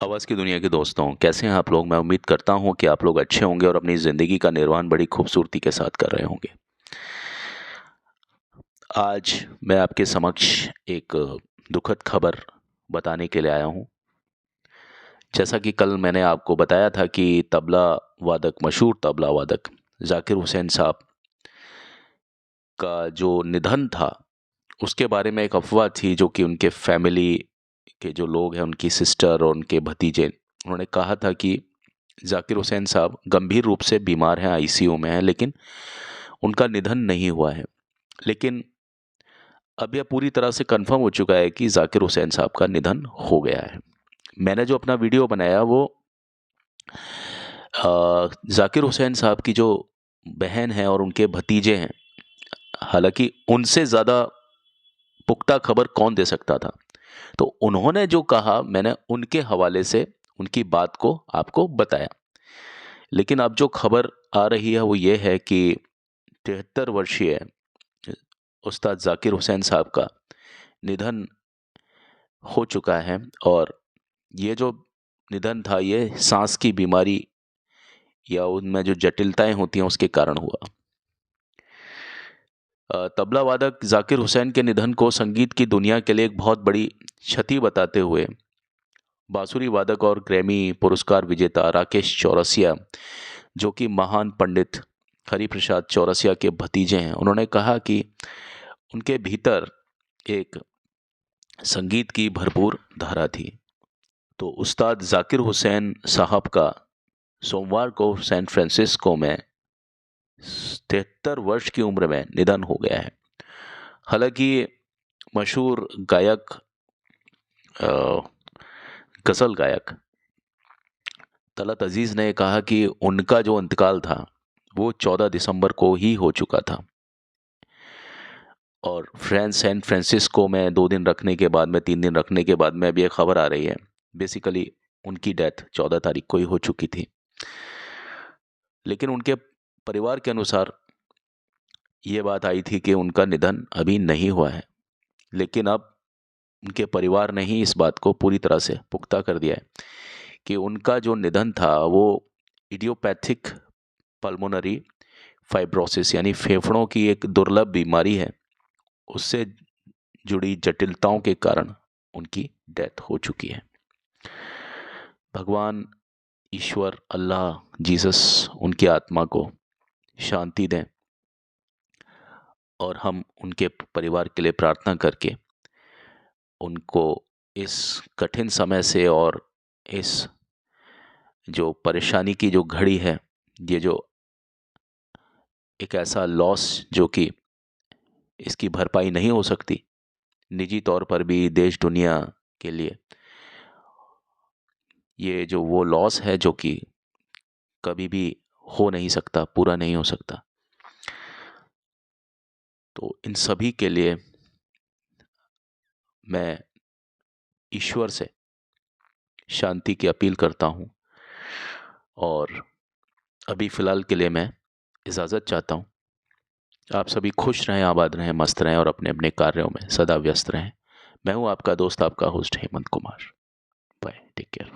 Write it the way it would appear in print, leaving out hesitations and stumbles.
आवाज़ की दुनिया के दोस्तों, कैसे हैं आप लोग? मैं उम्मीद करता हूँ कि आप लोग अच्छे होंगे और अपनी ज़िंदगी का निर्वहन बड़ी खूबसूरती के साथ कर रहे होंगे। आज मैं आपके समक्ष एक दुखद खबर बताने के लिए आया हूँ। जैसा कि कल मैंने आपको बताया था कि तबला वादक, मशहूर तबला वादक ज़ाकिर हुसैन साहब का जो निधन था, उसके बारे में एक अफ़वाह थी जो कि उनके फैमिली के जो लोग हैं, उनकी सिस्टर और उनके भतीजे, उन्होंने कहा था कि ज़ाकिर हुसैन साहब गंभीर रूप से बीमार हैं, आईसीयू में हैं, लेकिन उनका निधन नहीं हुआ है। लेकिन अब यह पूरी तरह से कन्फर्म हो चुका है कि ज़ाकिर हुसैन साहब का निधन हो गया है। मैंने जो अपना वीडियो बनाया वो ज़ाकिर हुसैन साहब की जो बहन है और उनके भतीजे हैं, हालाँकि उनसे ज़्यादा पुख्ता खबर कौन दे सकता था। तो उन्होंने जो कहा, मैंने उनके हवाले से उनकी बात को आपको बताया। लेकिन अब जो खबर आ रही है वो ये है कि 73 वर्षीय उस्ताद ज़ाकिर हुसैन साहब का निधन हो चुका है और ये जो निधन था ये साँस की बीमारी या उनमें जो जटिलताएँ होती हैं उसके कारण हुआ। तबला वादक ज़ाकिर हुसैन के निधन को संगीत की दुनिया के लिए एक बहुत बड़ी क्षति बताते हुए बाँसुरी वादक और ग्रैमी पुरस्कार विजेता राकेश चौरसिया, जो कि महान पंडित हरिप्रसाद चौरसिया के भतीजे हैं, उन्होंने कहा कि उनके भीतर एक संगीत की भरपूर धारा थी। तो उस्ताद ज़ाकिर हुसैन साहब का सोमवार को सैन फ्रांसिस्को में 73 वर्ष की उम्र में निधन हो गया है। हालांकि मशहूर गायक, गज़ल गायक तलत अज़ीज़ ने कहा कि उनका जो इंतकाल था वो 14 दिसंबर को ही हो चुका था और सैन फ्रांसिस्को में 2 दिन रखने के बाद में, 3 दिन रखने के बाद में अब ये खबर आ रही है, बेसिकली उनकी डेथ 14 तारीख को ही हो चुकी थी। लेकिन उनके परिवार के अनुसार ये बात आई थी कि उनका निधन अभी नहीं हुआ है। लेकिन अब उनके परिवार ने ही इस बात को पूरी तरह से पुख्ता कर दिया है कि उनका जो निधन था वो इडियोपैथिक पल्मोनरी फाइब्रोसिस यानी फेफड़ों की एक दुर्लभ बीमारी है, उससे जुड़ी जटिलताओं के कारण उनकी डेथ हो चुकी है। भगवान, ईश्वर, अल्लाह, जीसस उनकी आत्मा को शांति दें और हम उनके परिवार के लिए प्रार्थना करके उनको इस कठिन समय से और इस जो परेशानी की जो घड़ी है, ये जो एक ऐसा लॉस जो कि इसकी भरपाई नहीं हो सकती, निजी तौर पर भी, देश दुनिया के लिए ये जो वो लॉस है जो कि कभी भी हो नहीं सकता, पूरा नहीं हो सकता। तो इन सभी के लिए मैं ईश्वर से शांति की अपील करता हूँ और अभी फ़िलहाल के लिए मैं इजाज़त चाहता हूँ। आप सभी खुश रहें, आबाद रहें, मस्त रहें और अपने-अपने कार्यों में सदा व्यस्त रहें। मैं हूँ आपका दोस्त, आपका host Hemant Kumar. Bye, take care.